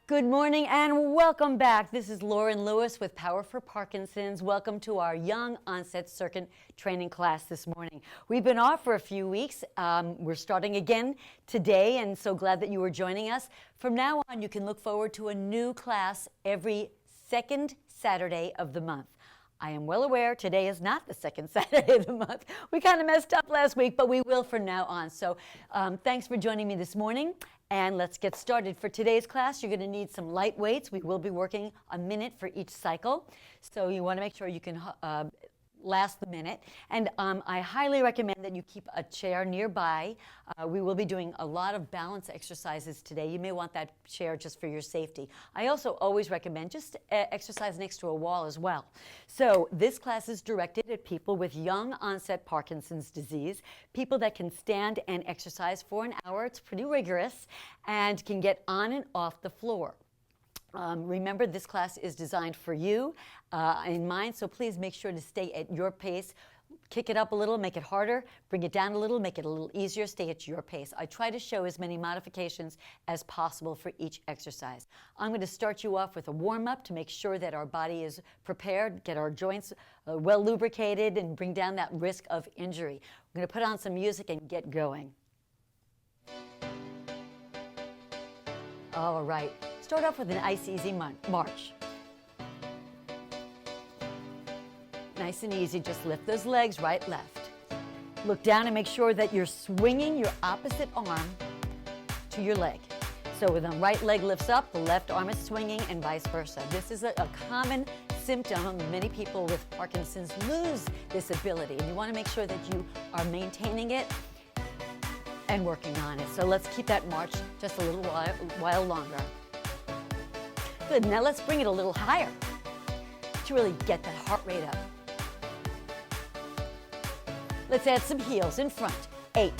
Good morning and welcome back. This is Lauren Lewis with Power for Parkinson's. Welcome to our Young Onset Circuit training class this morning. We've been off for a few weeks. We're starting again today, and so glad that you are joining us. From now on, you can look forward to a new class every second Saturday of the month. I am well aware today is not the second Saturday of the month. We kind of messed up last week, but we will from now on. So thanks for joining me this morning. And let's get started. For today's class, you're going to need some light weights. We will be working a minute for each cycle. So you want to make sure you can last the minute. And I highly recommend that you keep a chair nearby. We will be doing a lot of balance exercises today. You may want that chair just for your safety. I also always recommend just exercise next to a wall as well. So this class is directed at people with young onset Parkinson's disease, people that can stand and exercise for an hour. It's pretty rigorous and can get on and off the floor. Remember, this class is designed for you in mind, so please make sure to stay at your pace. Kick it up a little, make it harder, bring it down a little, make it a little easier, stay at your pace. I try to show as many modifications as possible for each exercise. I'm going to start you off with a warm-up to make sure that our body is prepared, get our joints well lubricated, and bring down that risk of injury. We're going to put on some music and get going. All right. Start off with a nice, easy march. Nice and easy, just lift those legs right, left. Look down and make sure that you're swinging your opposite arm to your leg. So when the right leg lifts up, the left arm is swinging and vice versa. This is a common symptom. Many people with Parkinson's lose this ability, and you want to make sure that you are maintaining it and working on it. So let's keep that march just a little while longer. Good, now let's bring it a little higher to really get that heart rate up. Let's add some heels in front. 8.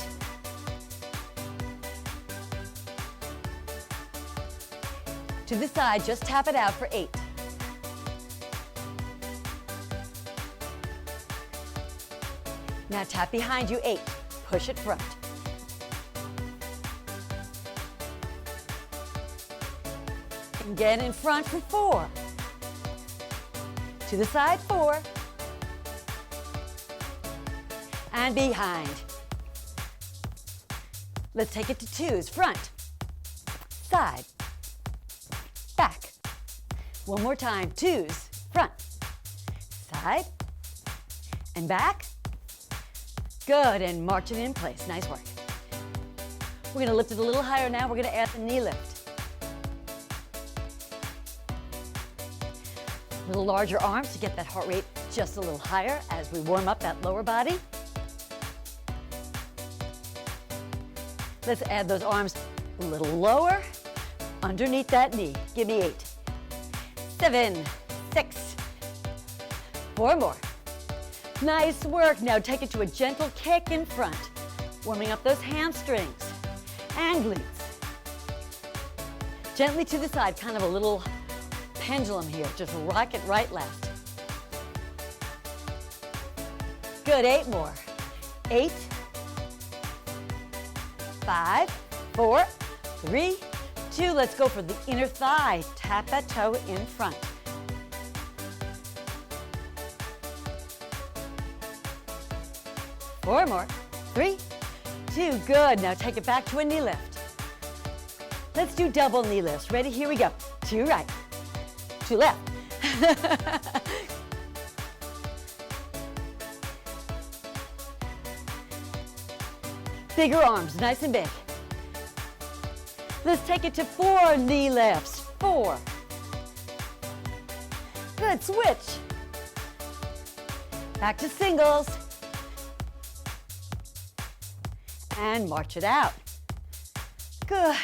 To the side, just tap it out for 8. Now tap behind you, 8. Push it front. Again in front for 4. To the side, 4. And behind. Let's take it to 2s. Front, side, back. One more time. 2s. Front, side, and back. Good, and march it in place. Nice work. We're going to lift it a little higher now. We're going to add the knee lift. A little larger arms to get that heart rate just a little higher as we warm up that lower body. Let's add those arms a little lower underneath that knee. Give me 8, 7, 6, 4 more. Nice work. Now take it to a gentle kick in front, warming up those hamstrings and glutes. Gently to the side, kind of a little pendulum here. Just rock it right, left. Good, 8 more. 8, 5, 4, 3, 2. Let's go for the inner thigh. Tap that toe in front. Four more. 3, 2. Good. Now take it back to a knee lift. Let's do double knee lifts. Ready? Here we go. To right. To left. Bigger arms, nice and big. Let's take it to 4 knee lifts. 4. Good, switch. Back to singles. And march it out. Good.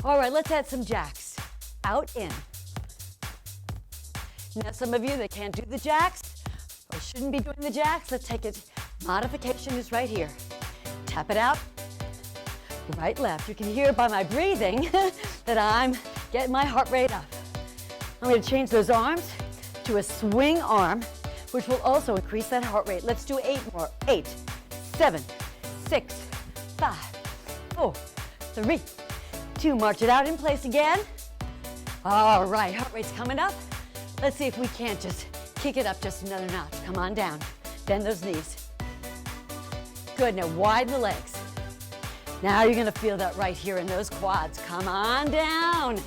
All right, let's add some jacks. Out, in. Now, some of you that can't do the jacks or shouldn't be doing the jacks, let's take it. Modification is right here. Tap it out. Right, left. You can hear by my breathing that I'm getting my heart rate up. I'm going to change those arms to a swing arm, which will also increase that heart rate. Let's do 8 more. 8, 7, 6, 5, 4, 3, 2. March it out in place again. All right, heart rate's coming up. Let's see if we can't just kick it up just another notch. Come on down. Bend those knees. Good, now widen the legs. Now you're gonna feel that right here in those quads. Come on down.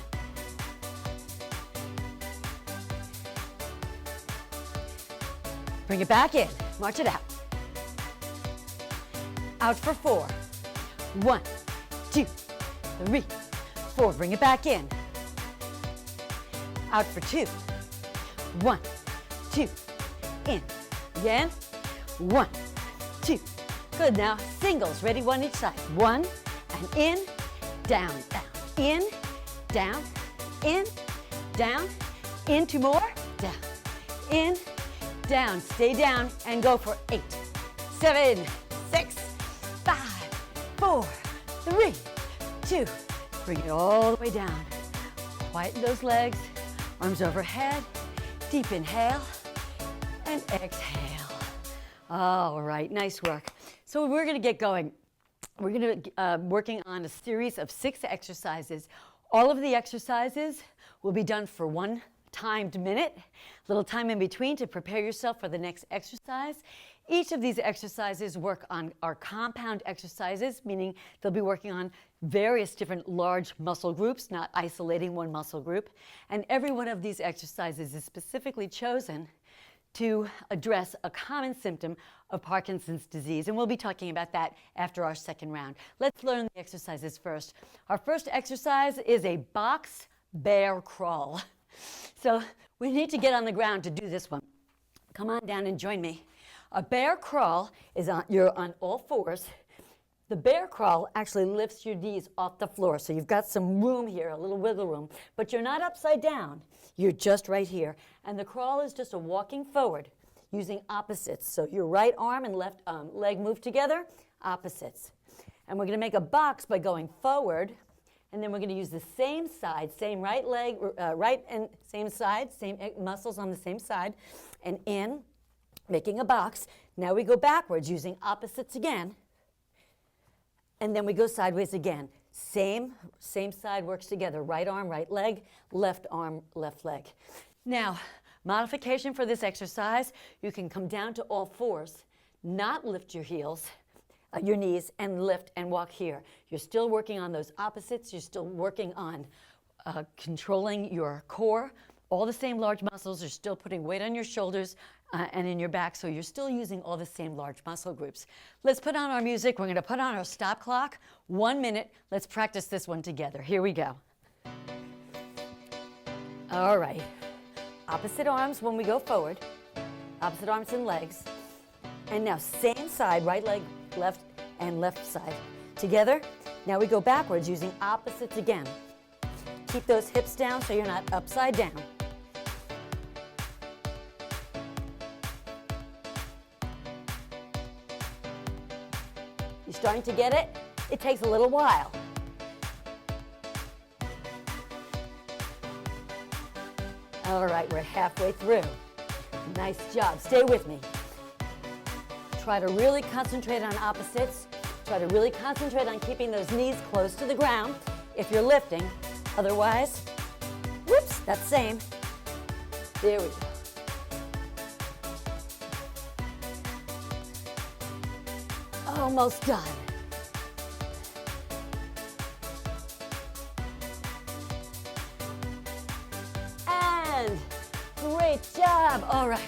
Bring it back in, march it out. Out for 4. 1, 2, 3, 4. Bring it back in. Out for 2. 1, 2, in. Again. 1, 2. Good, now singles, ready, one each side. 1, and in, down, down, in, down, in, down, in, 2 more, down, in, down, stay down, and go for 8, 7, 6, 5, 4, 3, 2. Bring it all the way down. Quieten those legs, arms overhead, deep inhale, and exhale. All right, nice work. So we're gonna get going. We're gonna working on a series of 6 exercises. All of the exercises will be done for 1 timed minute, little time in between to prepare yourself for the next exercise. Each of these exercises work on our compound exercises, meaning they'll be working on various different large muscle groups, not isolating one muscle group. And every one of these exercises is specifically chosen to address a common symptom of Parkinson's disease. And we'll be talking about that after our second round. Let's learn the exercises first. Our first exercise is a box bear crawl. So we need to get on the ground to do this one. Come on down and join me. A bear crawl is you're on all fours. The bear crawl actually lifts your knees off the floor. So you've got some room here, a little wiggle room, but you're not upside down. You're just right here. And the crawl is just a walking forward using opposites. So your right arm and left leg move together, opposites. And we're gonna make a box by going forward, and then we're gonna use the same side, same right leg, right and same side, same muscles on the same side, and in, making a box. Now we go backwards using opposites again, and then we go sideways again. Same side works together. Right arm, right leg, left arm, left leg. Now, modification for this exercise, you can come down to all fours, not lift your heels, your knees, and lift and walk here. You're still working on those opposites. You're still working on controlling your core. All the same large muscles. You're still putting weight on your shoulders and in your back, so you're still using all the same large muscle groups. Let's put on our music. We're going to put on our stop clock. 1 minute. Let's practice this one together. Here we go. All right. Opposite arms when we go forward. Opposite arms and legs. And now same side, right leg, left, and left side. Together. Now we go backwards using opposites again. Keep those hips down so you're not upside down. You starting to get it? It takes a little while. All right, we're halfway through. Nice job. Stay with me. Try to really concentrate on opposites. Try to really concentrate on keeping those knees close to the ground if you're lifting. Otherwise, whoops, that's same. There we go. Almost done. And great job. All right,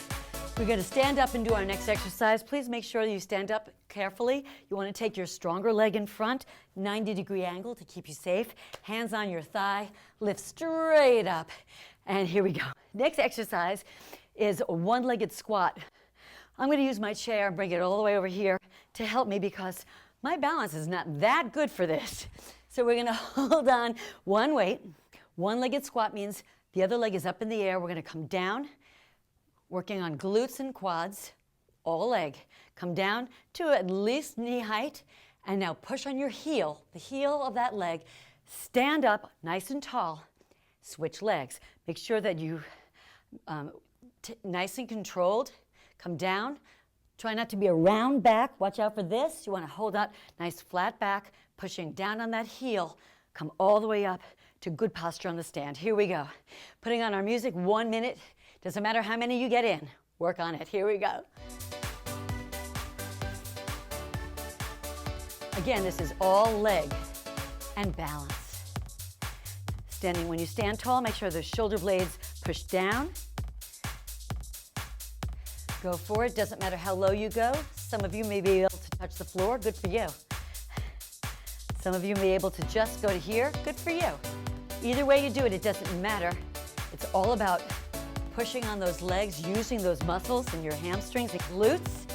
we're going to stand up and do our next exercise. Please make sure you stand up carefully. You want to take your stronger leg in front, 90-degree angle to keep you safe. Hands on your thigh, lift straight up. And here we go. Next exercise is a one-legged squat. I'm going to use my chair and bring it all the way over here to help me because my balance is not that good for this. So we're going to hold on one weight. One-legged squat means the other leg is up in the air. We're going to come down, working on glutes and quads, all leg. Come down to at least knee height, and now push on your heel, the heel of that leg. Stand up nice and tall. Switch legs. Make sure that you nice and controlled. Come down. Try not to be a round back. Watch out for this. You want to hold out nice flat back, pushing down on that heel. come all the way up to good posture on the stand. Here we go. Putting on our music, 1 minute. Doesn't matter how many you get in. Work on it. Here we go. Again, this is all leg and balance. Standing, when you stand tall, make sure the shoulder blades push down. Go for it. Doesn't matter how low you go. Some of you may be able to touch the floor. Good for you. Some of you may be able to just go to here. Good for you. Either way you do it, it doesn't matter. It's all about pushing on those legs, using those muscles in your hamstrings and glutes.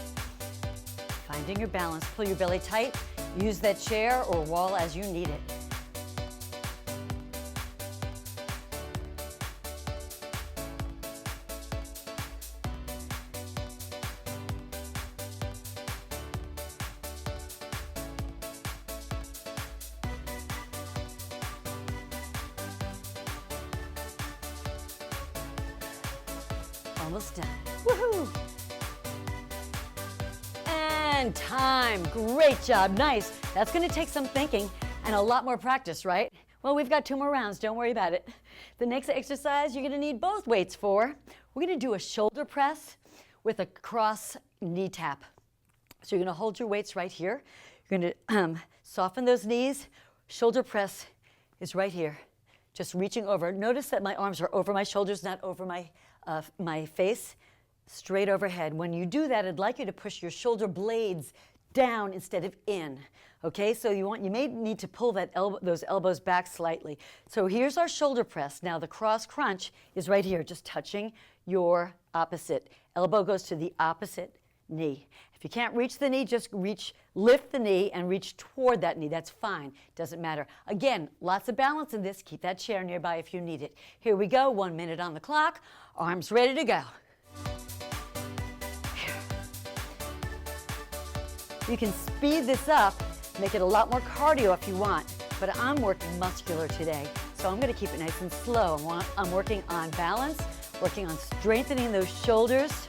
Finding your balance. Pull your belly tight. Use that chair or wall as you need it. Almost done. Woohoo! And time. Great job. Nice. That's going to take some thinking and a lot more practice, right? Well, we've got 2 more rounds. Don't worry about it. The next exercise you're going to need both weights for. We're going to do a shoulder press with a cross knee tap. So you're going to hold your weights right here. You're going to soften those knees. Shoulder press is right here. Just reaching over. Notice that my arms are over my shoulders, not over my face, straight overhead. When you do that, I'd like you to push your shoulder blades down instead of in. Okay, so you may need to pull those elbows back slightly. So here's our shoulder press. Now the cross crunch is right here, just touching your opposite. Elbow goes to the opposite knee. If you can't reach the knee, just lift the knee and reach toward that knee. That's fine. Doesn't matter. Again, lots of balance in this. Keep that chair nearby if you need it. Here we go. 1 minute on the clock. Arms ready to go. Here. You can speed this up, make it a lot more cardio if you want, but I'm working muscular today, so I'm going to keep it nice and slow. I'm working on balance, working on strengthening those shoulders,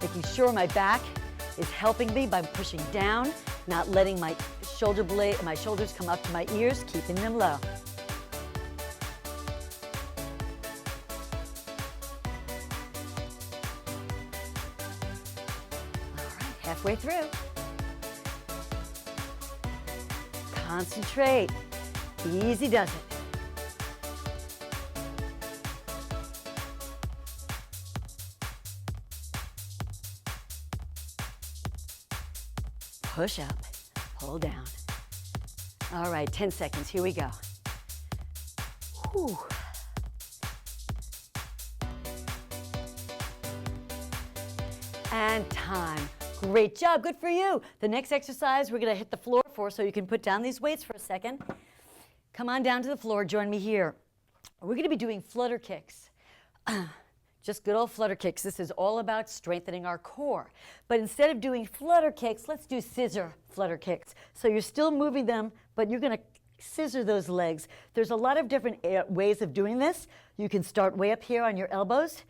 making sure my back is helping me by pushing down, not letting my shoulders come up to my ears, keeping them low. All right, halfway through. Concentrate. Easy does it. Push up, pull down. All right, 10 seconds. Here we go. Whew. And time. Great job. Good for you. The next exercise we're going to hit the floor for, so you can put down these weights for a second. Come on down to the floor. Join me here. We're going to be doing flutter kicks. Just good old flutter kicks. This is all about strengthening our core. But instead of doing flutter kicks, let's do scissor flutter kicks. So you're still moving them, but you're going to scissor those legs. There's a lot of different ways of doing this. You can start way up here on your elbows.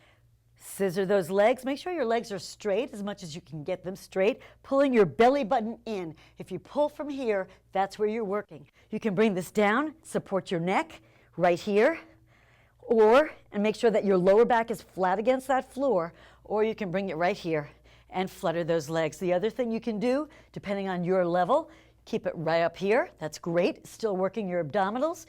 Scissor those legs. Make sure your legs are straight as much as you can get them straight, pulling your belly button in. If you pull from here, that's where you're working. You can bring this down, support your neck right here, and make sure that your lower back is flat against that floor, or you can bring it right here and flutter those legs. The other thing you can do, depending on your level, keep it right up here. That's great. Still working your abdominals.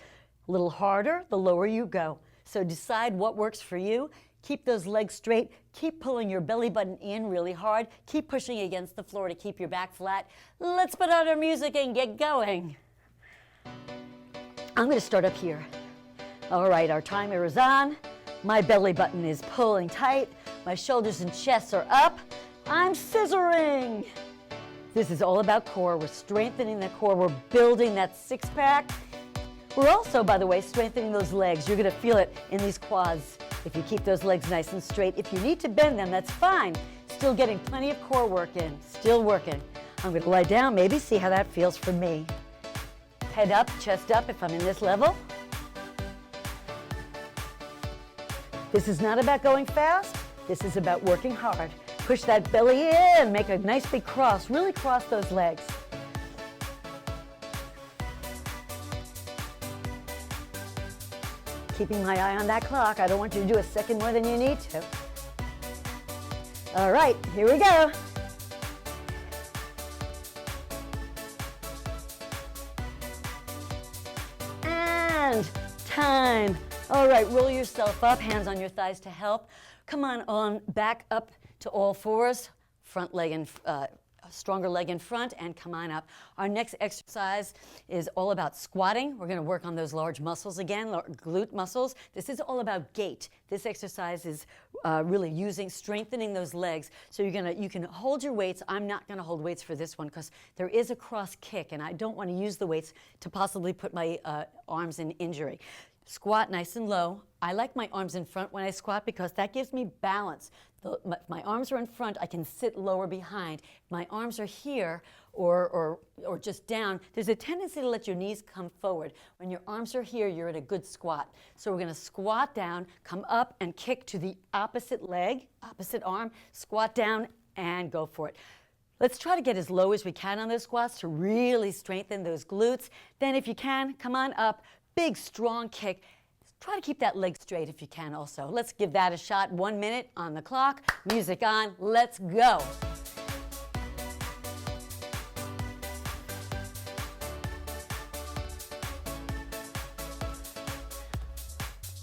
A little harder the lower you go. So decide what works for you. Keep those legs straight. Keep pulling your belly button in really hard. Keep pushing against the floor to keep your back flat. Let's put on our music and get going. I'm going to start up here. All right, our timer is on. My belly button is pulling tight. My shoulders and chest are up. I'm scissoring. This is all about core. We're strengthening the core. We're building that six-pack. We're also, by the way, strengthening those legs. You're going to feel it in these quads if you keep those legs nice and straight. If you need to bend them, that's fine. Still getting plenty of core work in. Still working. I'm going to lie down, maybe see how that feels for me. Head up, chest up if I'm in this level. This is not about going fast. This is about working hard. Push that belly in, make a nice big cross. Really cross those legs. keeping my eye on that clock. I don't want you to do a second more than you need to. All right, here we go. And time. All right, roll yourself up, hands on your thighs to help. Come on back up to all fours, front leg and stronger leg in front, and come on up. Our next exercise is all about squatting. We're going to work on those large muscles again, glute muscles. This is all about gait. This exercise is really strengthening those legs. So you can hold your weights. I'm not going to hold weights for this one because there is a cross kick, and I don't want to use the weights to possibly put my arms in injury. Squat nice and low. I like my arms in front when I squat because that gives me balance. If my arms are in front, I can sit lower behind. If my arms are here or just down, there's a tendency to let your knees come forward. When your arms are here, you're in a good squat. So we're going to squat down, come up and kick to the opposite leg, opposite arm, squat down and go for it. Let's try to get as low as we can on those squats to really strengthen those glutes. Then if you can, come on up, big strong kick. Try to keep that leg straight if you can also. Let's give that a shot. 1 minute on the clock. Music on. Let's go.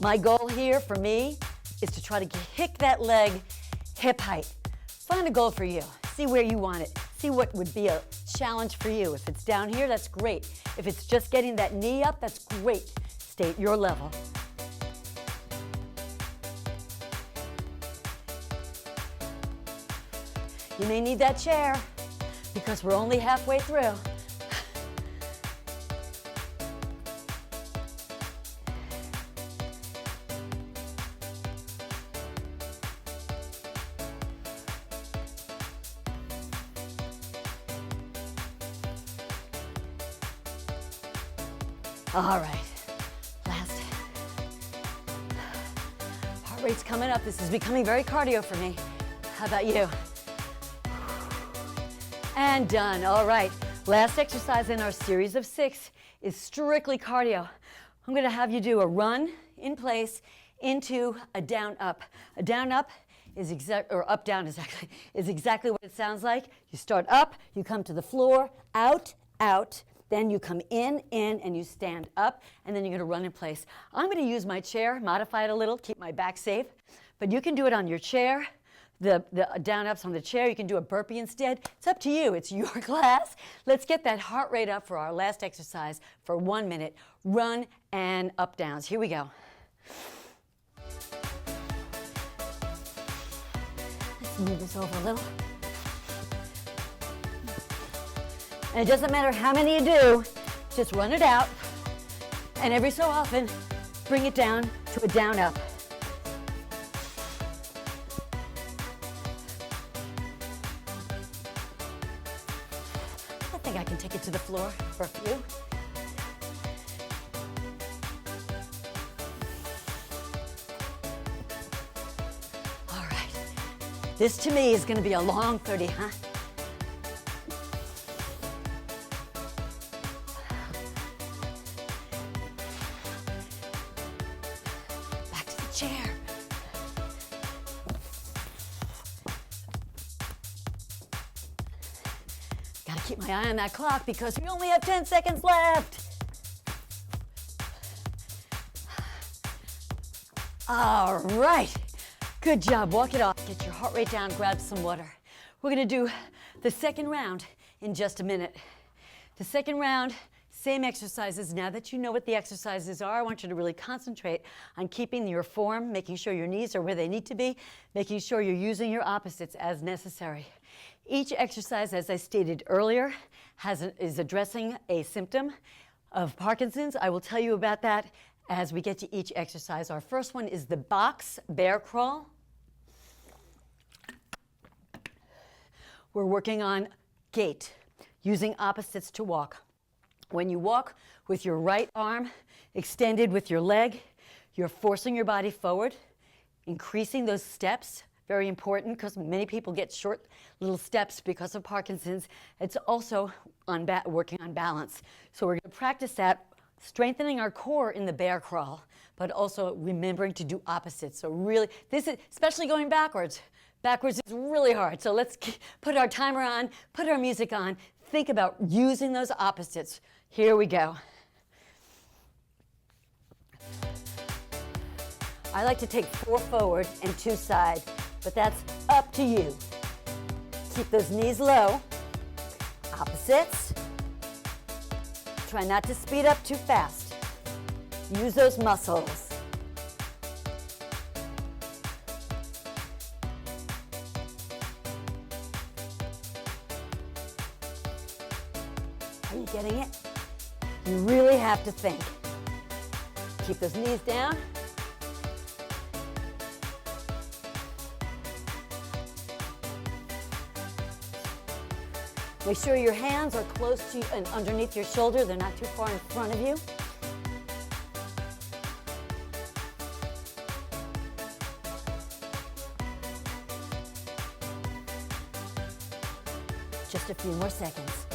My goal here for me is to try to kick that leg hip height. Find a goal for you. See where you want it. See what would be a challenge for you. If it's down here, that's great. If it's just getting that knee up, that's great. Stay at your level. You may need that chair because we're only halfway through. All right, last. Heart rate's coming up. This is becoming very cardio for me. How about you? And done. All right, last exercise in our series of 6 is strictly cardio. I'm going to have you do a run in place into a down up. A down up is up down is exactly what it sounds like. You start up, you come to the floor, out, out. Then you come in, and you stand up, and then you're going to run in place. I'm going to use my chair, modify it a little, keep my back safe, but you can do it on your chair. The down ups on the chair, you can do a burpee instead. It's up to you. It's your class. Let's get that heart rate up for our last exercise for 1 minute. Run and up downs. Here we go. Let's move this over a little. And it doesn't matter how many you do, just run it out. And every so often, bring it down to a down up. I think I can take it to the floor for a few. All right. This to me is going to be a long 30, huh? Back to the chair. Gotta keep my eye on that clock because we only have 10 seconds left. All right, good job. Walk it off. Get your heart rate down, grab some water. We're gonna do the second round in just a minute. The second round, same exercises. Now that you know what the exercises are, I want you to really concentrate on keeping your form, making sure your knees are where they need to be, making sure you're using your opposites as necessary. Each exercise, as I stated earlier, is addressing a symptom of Parkinson's. I will tell you about that as we get to each exercise. Our first one is the box bear crawl. We're working on gait, using opposites to walk. When you walk with your right arm extended with your leg, you're forcing your body forward, increasing those steps. Very important because many people get short little steps because of Parkinson's. It's also working on balance. So we're going to practice that strengthening our core in the bear crawl, but also remembering to do opposites. So really, this is, especially going backwards. Backwards is really hard. So let's put our timer on, put our music on, think about using those opposites. Here we go. I like to take 4 forward and 2 side, but that's up to you. Keep those knees low. Opposites. Try not to speed up too fast. Use those muscles. Are you getting it? You really have to think. Keep those knees down. Make sure your hands are close to you and underneath your shoulder. They're not too far in front of you. Just a few more seconds.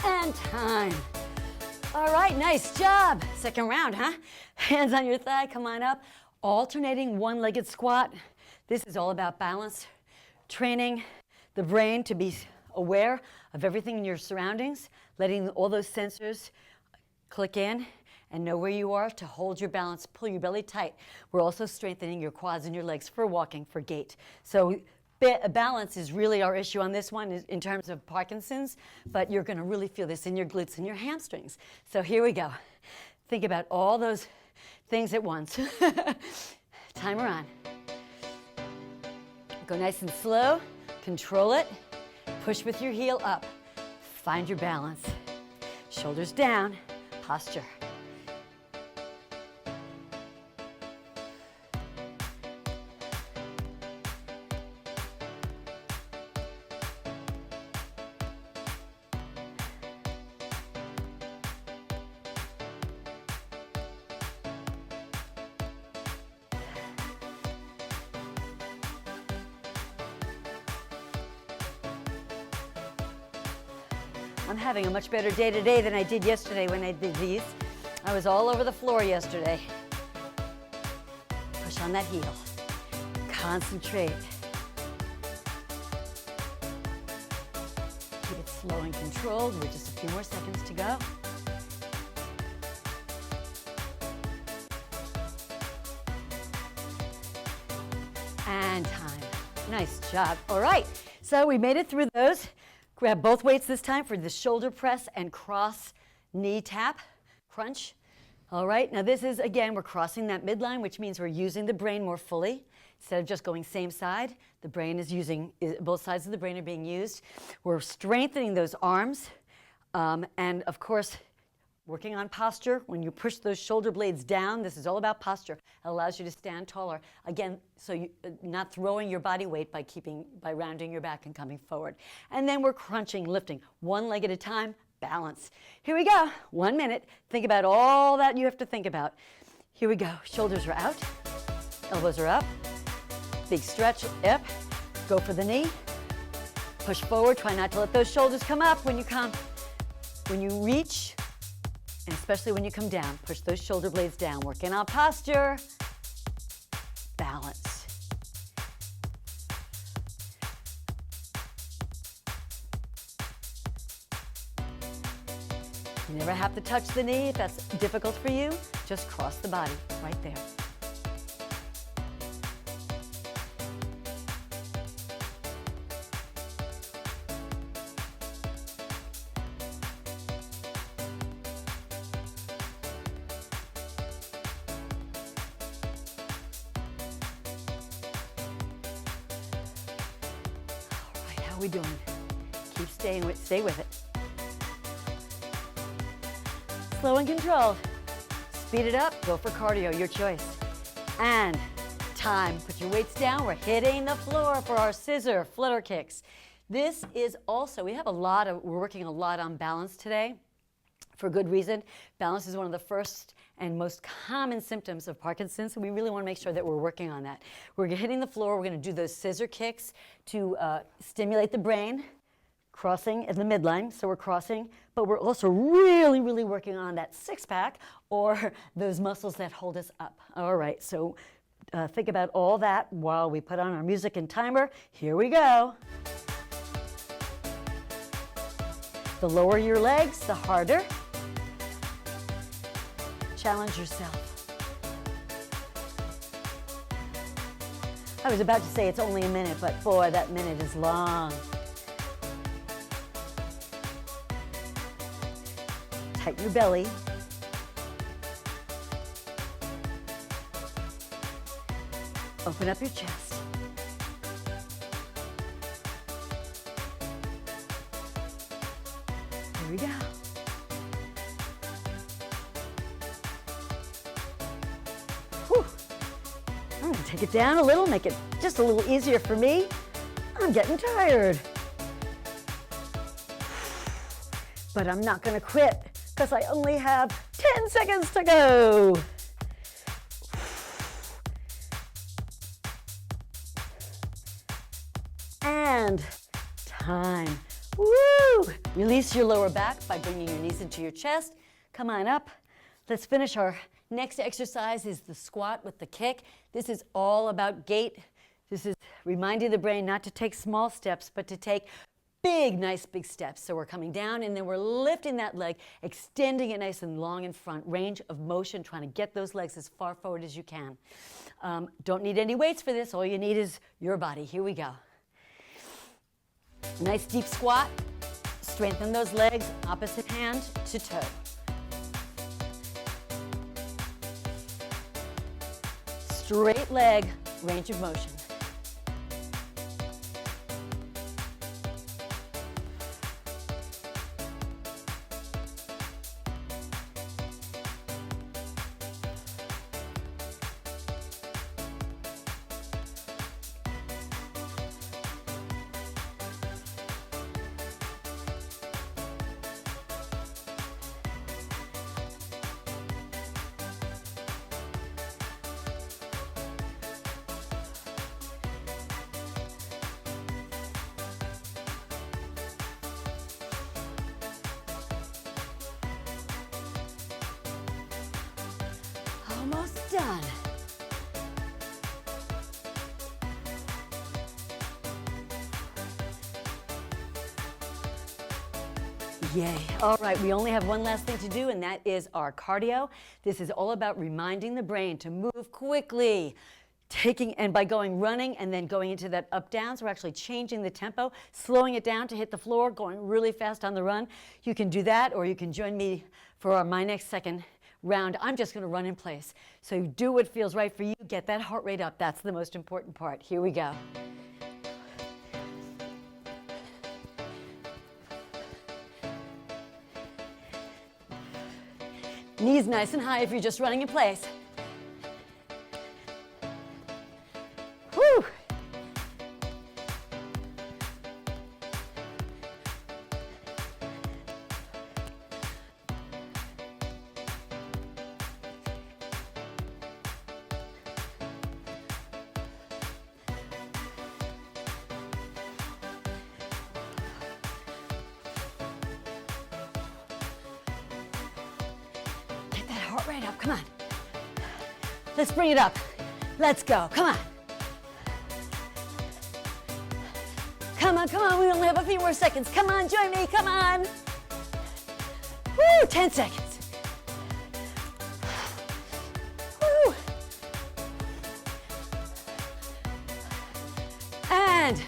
And time. All right, nice job. Second round, huh? Hands on your thigh, come on up. Alternating one-legged squat. This is all about balance, training the brain to be aware of everything in your surroundings, letting all those sensors click in and know where you are to hold your balance, pull your belly tight. We're also strengthening your quads and your legs for walking, for gait. So balance is really our issue on this one in terms of Parkinson's, but you're going to really feel this in your glutes and your hamstrings. So here we go. Think about all those things at once. Timer on. Go nice and slow. Control it. Push with your heel up. Find your balance. Shoulders down. Posture. I'm having a much better day today than I did yesterday when I did these. I was all over the floor yesterday. Push on that heel. Concentrate. Keep it slow and controlled. We're just a few more seconds to go. And time. Nice job. All right, so we made it through those. Grab both weights this time for the shoulder press and cross knee tap, crunch. All right, now this is, again, we're crossing that midline, which means we're using the brain more fully. Instead of just going same side, the brain is using, both sides of the brain are being used. We're strengthening those arms, and of course, working on posture. When you push those shoulder blades down, this is all about posture. It allows you to stand taller. Again, so you're not throwing your body weight by rounding your back and coming forward. And then we're crunching, lifting, one leg at a time, balance. Here we go, 1 minute. Think about all that you have to think about. Here we go, shoulders are out, elbows are up, big stretch, up, go for the knee, push forward, try not to let those shoulders come up when you come. When you reach, and especially when you come down, push those shoulder blades down. Working on posture, balance. You never have to touch the knee if that's difficult for you. Just cross the body right there. How are we doing? Keep stay with it. Slow and controlled. Speed it up, go for cardio, your choice. And time, put your weights down. We're hitting the floor for our scissor flutter kicks. This is also, we're working a lot on balance today for good reason. Balance is one of the first and most common symptoms of Parkinson's, so we really want to make sure that we're working on that. We're hitting the floor, we're going to do those scissor kicks to stimulate the brain, crossing in the midline, so we're crossing, but we're also really, really working on that six-pack or those muscles that hold us up. All right, so think about all that while we put on our music and timer. Here we go. The lower your legs, the harder. Challenge yourself. I was about to say it's only a minute, but boy, that minute is long. Tighten your belly. Open up your chest. Here we go. Whew. I'm going to take it down a little, make it just a little easier for me. I'm getting tired. But I'm not going to quit because I only have 10 seconds to go. And time. Woo! Release your lower back by bringing your knees into your chest. Come on up. Let's finish. Our next exercise is the squat with the kick. This is all about gait. This is reminding the brain not to take small steps, but to take big, nice big steps. So we're coming down and then we're lifting that leg, extending it nice and long in front. Range of motion, trying to get those legs as far forward as you can. Don't need any weights for this. All you need is your body. Here we go. Nice deep squat. Strengthen those legs, opposite hand to toe. Straight leg, range of motion. Almost done. Yay. All right, we only have one last thing to do, and that is our cardio. This is all about reminding the brain to move quickly. And by going running and then going into that up down, so we're actually changing the tempo, slowing it down to hit the floor, going really fast on the run. You can do that, or you can join me for my next second round. I'm just going to run in place. So do what feels right for you. Get that heart rate up. That's the most important part. Here we go. Knees nice and high if you're just running in place. Whew. Heart rate up, come on. Let's bring it up. Let's go, come on. Come on, come on, we only have a few more seconds. Come on, join me, come on. Woo, 10 seconds. Woo. And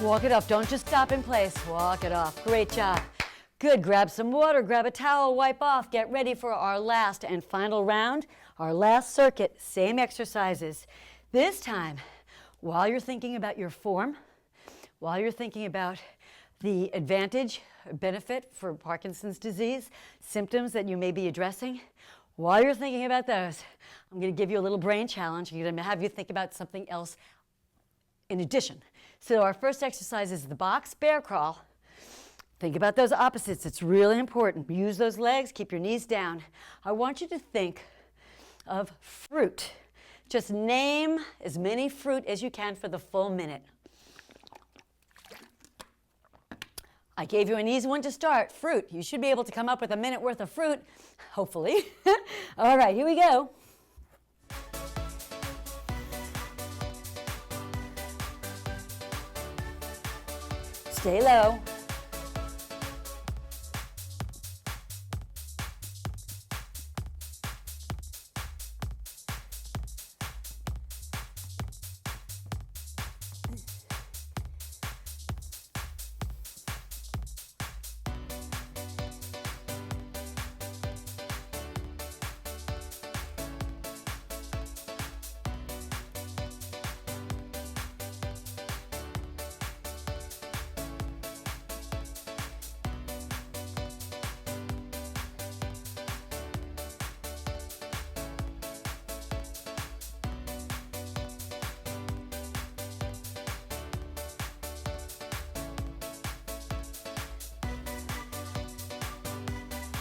walk it up, don't just stop in place. Walk it off, great job. Good, grab some water, grab a towel, wipe off, get ready for our last and final round, our last circuit, same exercises. This time, while you're thinking about your form, while you're thinking about the advantage, benefit for Parkinson's disease, symptoms that you may be addressing, while you're thinking about those, I'm going to give you a little brain challenge. I'm going to have you think about something else in addition. So our first exercise is the box bear crawl. Think about those opposites. It's really important. Use those legs. Keep your knees down. I want you to think of fruit. Just name as many fruit as you can for the full minute. I gave you an easy one to start, fruit. You should be able to come up with a minute worth of fruit, hopefully. All right, here we go. Stay low.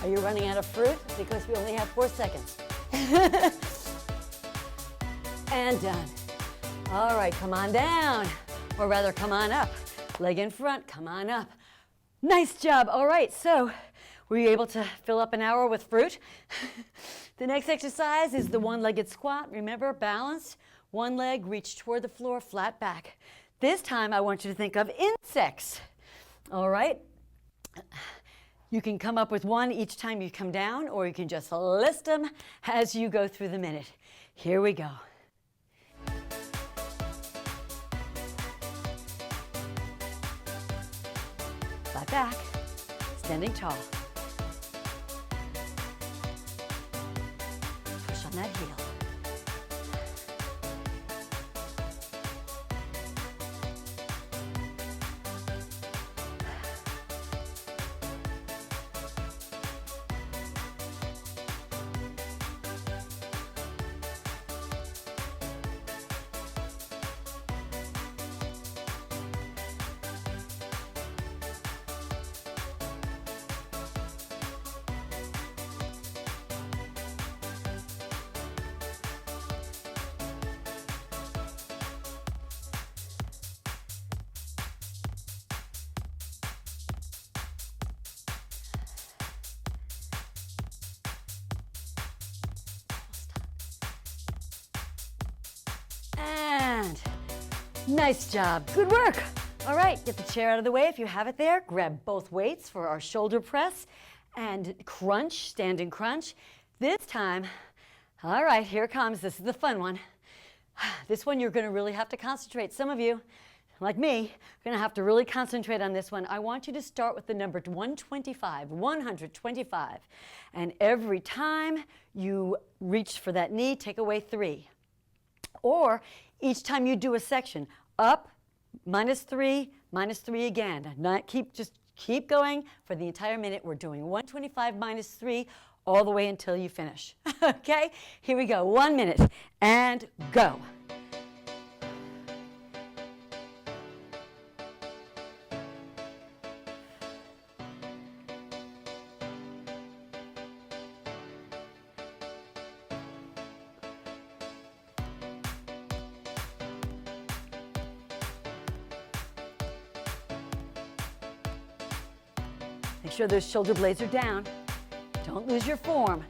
Are you running out of fruit? Because we only have 4 seconds. And done. All right, come on down. Or rather, come on up. Leg in front, come on up. Nice job. All right, so were you able to fill up an hour with fruit? The next exercise is the one-legged squat. Remember, balance. One leg, reach toward the floor, flat back. This time, I want you to think of insects. All right? You can come up with one each time you come down, or you can just list them as you go through the minute. Here we go. Flat back, standing tall. Push on that heel. And nice job. Good work. All right, get the chair out of the way if you have it there. Grab both weights for our shoulder press and crunch, standing crunch. This time, all right, here it comes. This is the fun one. This one you're going to really have to concentrate. Some of you, like me, are going to have to really concentrate on this one. I want you to start with the number 125, 125. And every time you reach for that knee, take away 3. Or each time you do a section, up, -3, -3 again. Just keep going for the entire minute. We're doing 125 -3 all the way until you finish. Okay, here we go. 1 minute and go. Make sure those shoulder blades are down. Don't lose your form.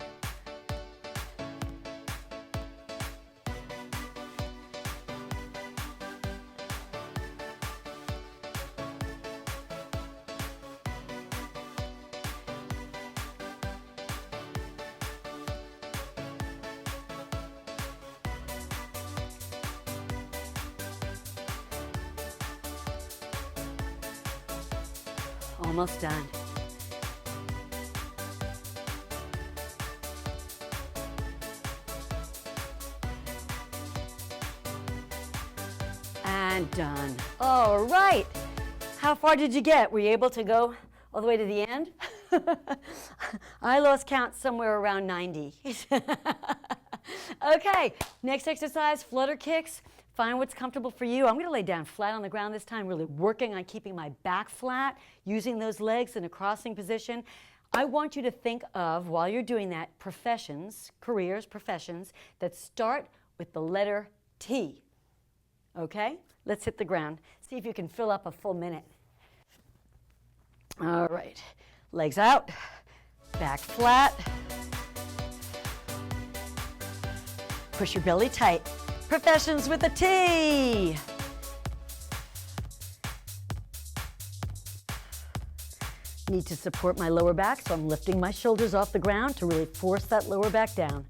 Almost done. And done. All right. How far did you get? Were you able to go all the way to the end? I lost count somewhere around 90. Okay, next exercise, flutter kicks. Find what's comfortable for you. I'm going to lay down flat on the ground this time, really working on keeping my back flat, using those legs in a crossing position. I want you to think of, while you're doing that, professions, careers, professions that start with the letter T. Okay? Let's hit the ground. See if you can fill up a full minute. All right, legs out, back flat. Push your belly tight. Professions with a T. Need to support my lower back, so I'm lifting my shoulders off the ground to really force that lower back down.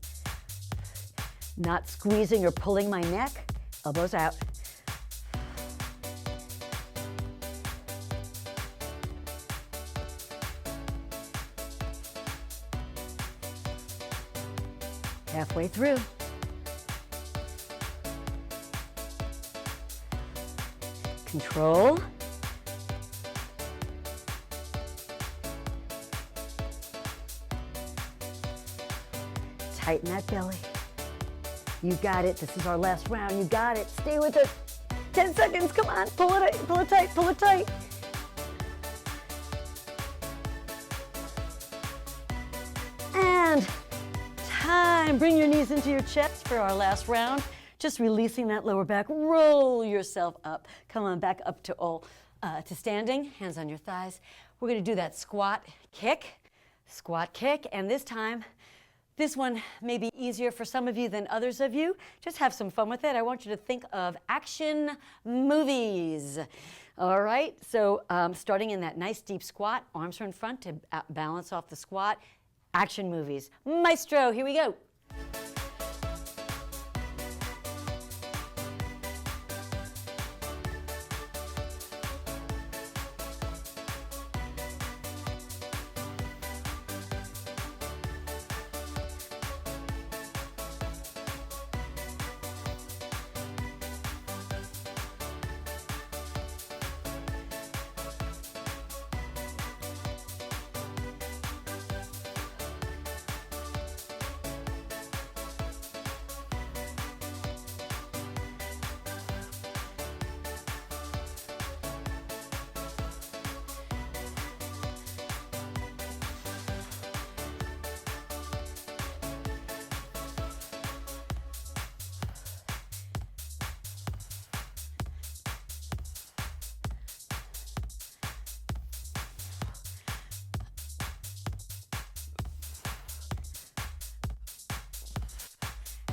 Not squeezing or pulling my neck, elbows out. Halfway through. Control. Tighten that belly. You got it. This is our last round. You got it. Stay with it. 10 seconds. Come on. Pull it tight. Pull it tight. And time. Bring your knees into your chest for our last round. Just releasing that lower back. Roll yourself up. Come on, back up to standing. Hands on your thighs. We're going to do that squat kick, and this time, this one may be easier for some of you than others of you. Just have some fun with it. I want you to think of action movies. All right, so starting in that nice deep squat, arms are in front to balance off the squat. Action movies. Maestro, here we go.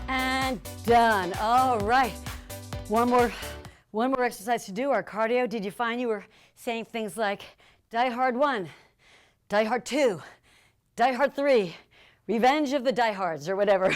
And done. All right. One more exercise to do, our cardio. Did you find you were saying things like Die Hard 1, Die Hard 2, Die Hard 3, Revenge of the Diehards, or whatever.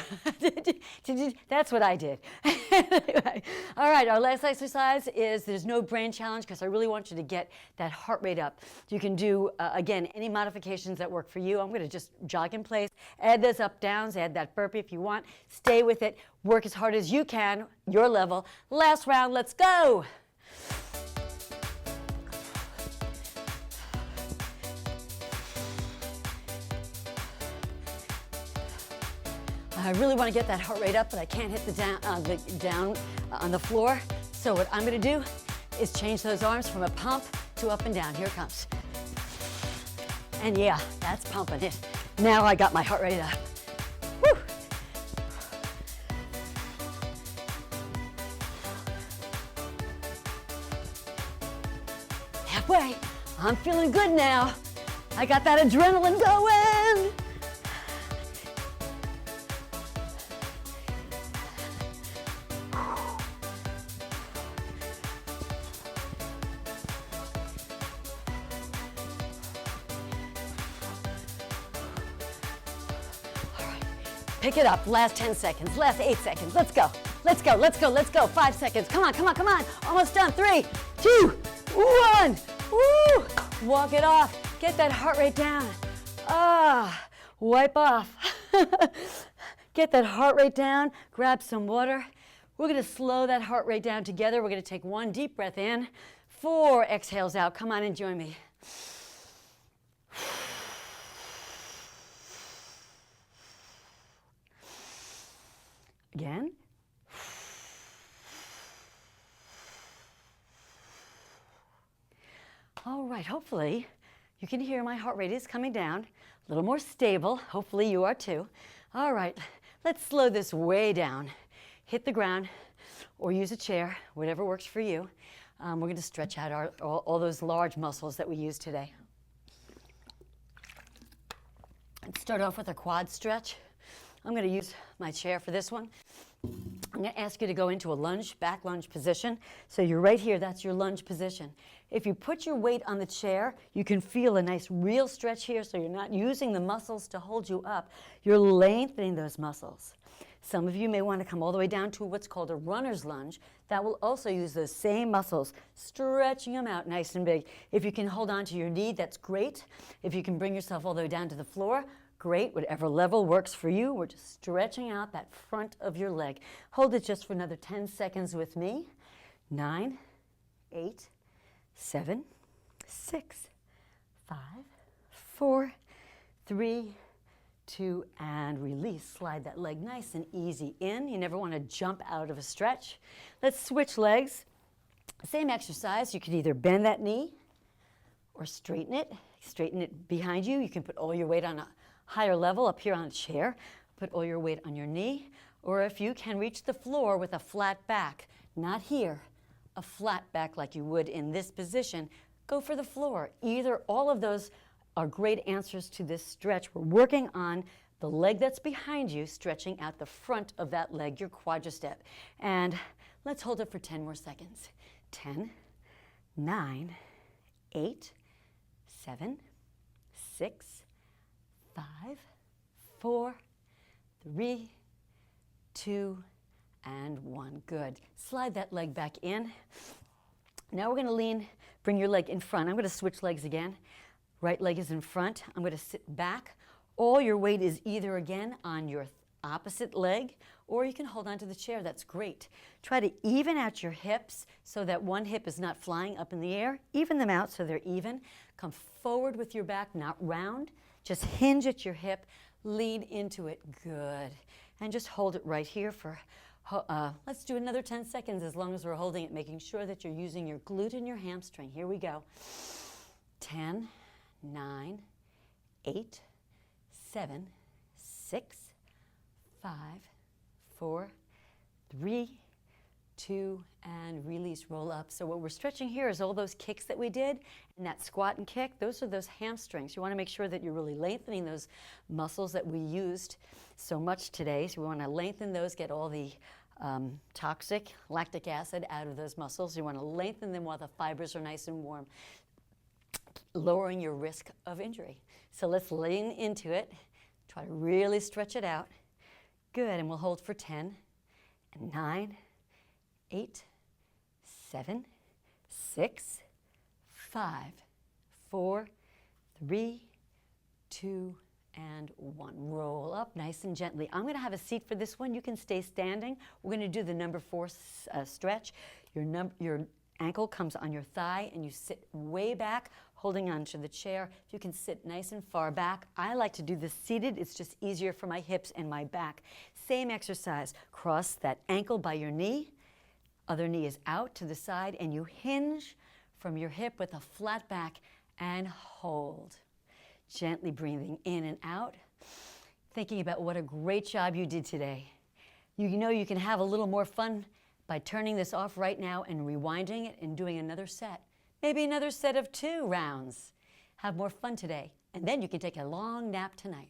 That's what I did. Anyway, all right, our last exercise is there's no brain challenge because I really want you to get that heart rate up. You can do, again, any modifications that work for you. I'm going to just jog in place, add those up, downs, add that burpee if you want. Stay with it. Work as hard as you can, your level. Last round, let's go. I really want to get that heart rate up, but I can't hit the down on the floor. So what I'm going to do is change those arms from a pump to up and down. Here it comes. And yeah, that's pumping it. Now I got my heart rate up. Woo! Halfway. I'm feeling good now. I got that adrenaline going. Pick it up, last 10 seconds, last 8 seconds, let's go, let's go, let's go, let's go, 5 seconds, come on, come on, come on, almost done, 3, 2, 1, woo, walk it off, get that heart rate down, wipe off, get that heart rate down, grab some water, we're gonna slow that heart rate down together, we're gonna take 1 deep breath in, 4 exhales out, come on and join me. Again. All right, hopefully you can hear my heart rate is coming down, a little more stable. Hopefully you are too. All right, let's slow this way down. Hit the ground or use a chair, whatever works for you. We're going to stretch out all those large muscles that we use today. Start off with a quad stretch. I'm going to use my chair for this one. I'm going to ask you to go into a lunge, back lunge position. So you're right here, that's your lunge position. If you put your weight on the chair, you can feel a nice real stretch here, so you're not using the muscles to hold you up. You're lengthening those muscles. Some of you may want to come all the way down to what's called a runner's lunge. That will also use those same muscles, stretching them out nice and big. If you can hold on to your knee, that's great. If you can bring yourself all the way down to the floor, great. Whatever level works for you. We're just stretching out that front of your leg. Hold it just for another 10 seconds with me. 9, 8, 7, 6, 5, 4, 3, 2, and release. Slide that leg nice and easy in. You never want to jump out of a stretch. Let's switch legs. Same exercise. You can either bend that knee or straighten it. Straighten it behind you. You can put all your weight on a higher level up here on a chair. Put all your weight on your knee. Or if you can reach the floor with a flat back, not here, a flat back like you would in this position, go for the floor. Either all of those are great answers to this stretch. We're working on the leg that's behind you, stretching out the front of that leg, your quadricep. And let's hold it for 10 more seconds. 10, 9, 8, 7, 6, 5, 4, 3, 2, and 1. Good. Slide that leg back in. Now we're going to lean, bring your leg in front. I'm going to switch legs again. Right leg is in front. I'm going to sit back. All your weight is either again on your opposite leg, or you can hold onto the chair. That's great. Try to even out your hips so that one hip is not flying up in the air. Even them out so they're even. Come forward with your back, not round. Just hinge at your hip. Lean into it. Good. And just hold it right here for, let's do another 10 seconds as long as we're holding it, making sure that you're using your glute and your hamstring. Here we go. 10, 9, 8, 7, 6, 5, 4, 3, 2, and release, roll up. So what we're stretching here is all those kicks that we did and that squat and kick. Those are those hamstrings. You want to make sure that you're really lengthening those muscles that we used so much today. So we want to lengthen those, get all the toxic lactic acid out of those muscles. You want to lengthen them while the fibers are nice and warm, lowering your risk of injury. So let's lean into it. Try to really stretch it out. Good, and we'll hold for 10, and 9, 8, 7, 6, 5, 4, 3, 2, and 1. Roll up nice and gently. I'm going to have a seat for this one. You can stay standing. We're going to do the number 4 stretch. Your ankle comes on your thigh, and you sit way back, holding onto the chair. You can sit nice and far back. I like to do this seated. It's just easier for my hips and my back. Same exercise. Cross that ankle by your knee. Other knee is out to the side, and you hinge from your hip with a flat back and hold. Gently breathing in and out. Thinking about what a great job you did today. You know you can have a little more fun by turning this off right now and rewinding it and doing another set. Maybe another set of 2 rounds. Have more fun today. And then you can take a long nap tonight.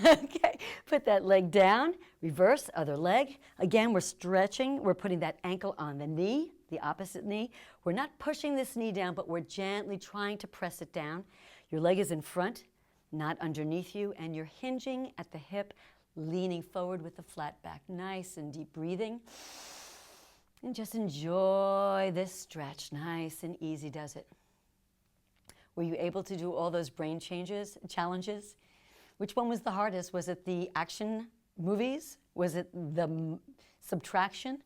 Okay, put that leg down, reverse, other leg. Again, we're stretching. We're putting that ankle on the knee, the opposite knee. We're not pushing this knee down, but we're gently trying to press it down. Your leg is in front, not underneath you, and you're hinging at the hip, leaning forward with the flat back. Nice and deep breathing. And just enjoy this stretch. Nice and easy does it. Were you able to do all those brain challenges? Which one was the hardest? Was it the action movies? Was it the subtraction?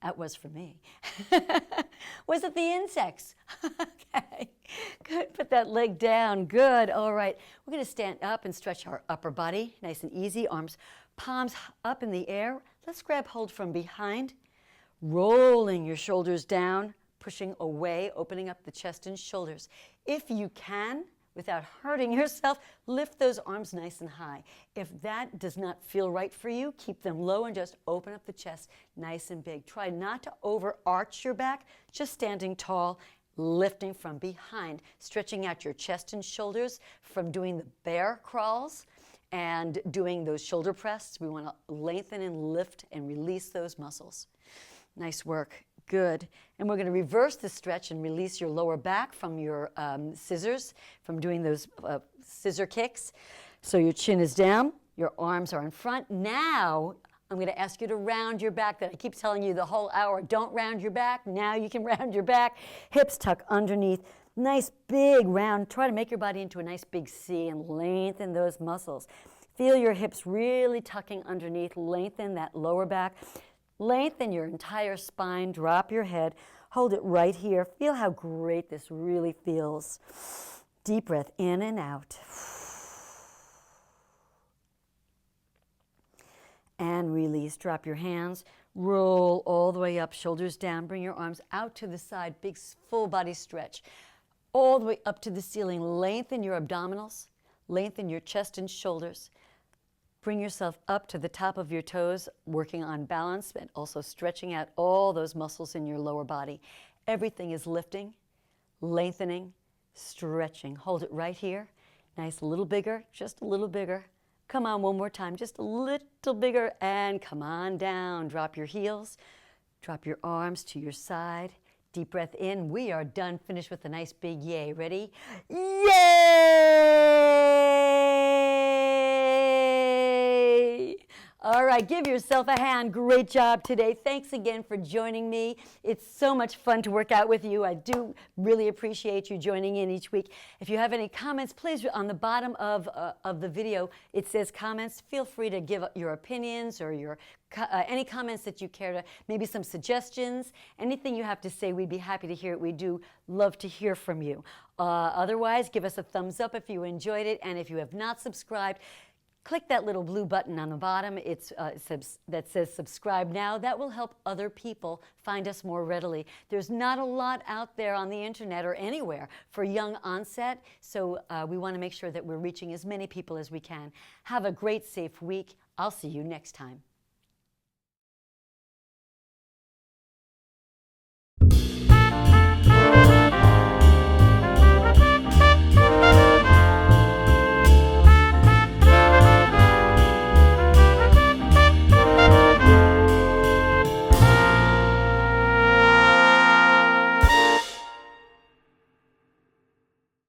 That was for me. Was it the insects? Okay, good. Put that leg down. Good. All right. We're going to stand up and stretch our upper body. Nice and easy. Arms, palms up in the air. Let's grab hold from behind. Rolling your shoulders down, pushing away, opening up the chest and shoulders. If you can, without hurting yourself, lift those arms nice and high. If that does not feel right for you, keep them low and just open up the chest nice and big. Try not to overarch your back, just standing tall, lifting from behind, stretching out your chest and shoulders from doing the bear crawls, and doing those shoulder press. We want to lengthen and lift and release those muscles. Nice work. Good. And we're going to reverse the stretch and release your lower back from your scissors, from doing those scissor kicks. So your chin is down, your arms are in front. Now, I'm going to ask you to round your back. That I keep telling you the whole hour, don't round your back. Now you can round your back. Hips tuck underneath. Nice big round. Try to make your body into a nice big C and lengthen those muscles. Feel your hips really tucking underneath. Lengthen that lower back. Lengthen your entire spine. Drop your head. Hold it right here. Feel how great this really feels. Deep breath in and out. And release. Drop your hands. Roll all the way up, shoulders down. Bring your arms out to the side. Big full body stretch. All the way up to the ceiling. Lengthen your abdominals. Lengthen your chest and shoulders. Bring yourself up to the top of your toes, working on balance, and also stretching out all those muscles in your lower body. Everything is lifting, lengthening, stretching. Hold it right here. Nice, a little bigger, just a little bigger. Come on, one more time, just a little bigger, and come on down. Drop your heels, drop your arms to your side. Deep breath in. We are done. Finish with a nice big yay. Ready? Yay! All right, give yourself a hand. Great job today. Thanks again for joining me. It's so much fun to work out with you. I do really appreciate you joining in each week. If you have any comments, please, on the bottom of the video, it says comments. Feel free to give your opinions or your any comments that you care to, maybe some suggestions, anything you have to say, we'd be happy to hear it. We do love to hear from you. Otherwise, give us a thumbs up if you enjoyed it, and if you have not subscribed, click that little blue button on the bottom. That says subscribe now. That will help other people find us more readily. There's not a lot out there on the internet or anywhere for young onset, so we want to make sure that we're reaching as many people as we can. Have a great, safe week. I'll see you next time.